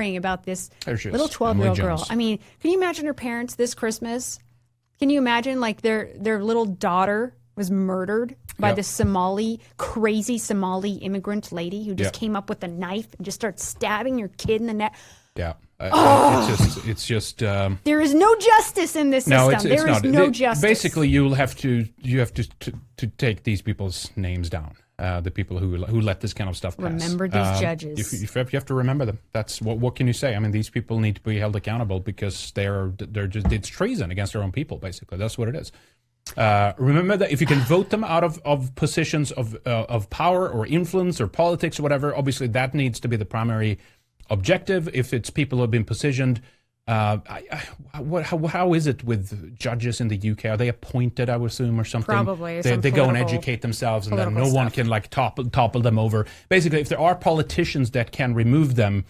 worrying about this There's just little 12-year-old Emily girl. Jones. I mean, can you imagine her parents this Christmas? Can you imagine like their little daughter was murdered by Yep. this crazy Somali immigrant lady who just Yep. came up with a knife and just started stabbing your kid in the neck? Yeah. It's just. There is no justice in this No, system. it's There is not. no justice. Basically, you have to take these people's names down. The people who let this kind of stuff pass. Remember these judges. You have to remember them. That's what can you say? I mean, these people need to be held accountable because they're just it's treason against their own people. Basically, that's what it is. Remember that if you can vote them out of positions of power or influence or politics or whatever, obviously that needs to be the primary objective. If it's people who have been positioned, how is it with judges in the UK? Are they appointed, I would assume, or something? Probably. They go and educate themselves, and then no one can like topple them over. Basically, if there are politicians that can remove them,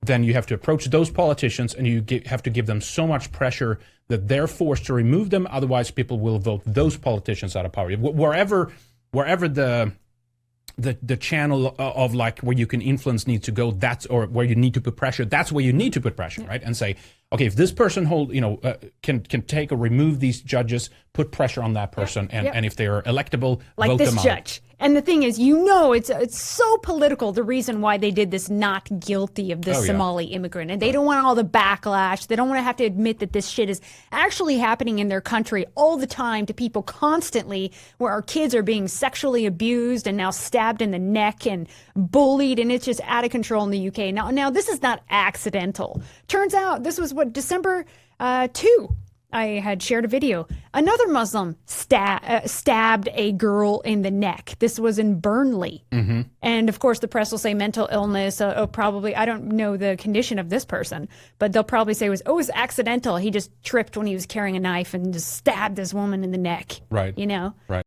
then you have to approach those politicians, and you have to give them so much pressure that they're forced to remove them. Otherwise, people will vote those politicians out of power. Wherever the channel of like where you can influence needs to go, or where you need to put pressure, that's where you need to put pressure, right? And say, okay, if this person can take or remove these judges, put pressure on that person, and if they are electable, like vote this them out. judge. And the thing is, it's so political, the reason why they did this not guilty of this Somali immigrant. And they don't want all the backlash. They don't want to have to admit that this shit is actually happening in their country all the time to people constantly, where our kids are being sexually abused and now stabbed in the neck and bullied, and it's just out of control in the UK. Now this is not accidental. Turns out this was December 2. I had shared a video. Another Muslim stabbed a girl in the neck. This was in Burnley. Mm-hmm. And of course, the press will say mental illness. Probably, I don't know the condition of this person, but they'll probably say it was accidental. He just tripped when he was carrying a knife and just stabbed this woman in the neck. Right. You know? Right.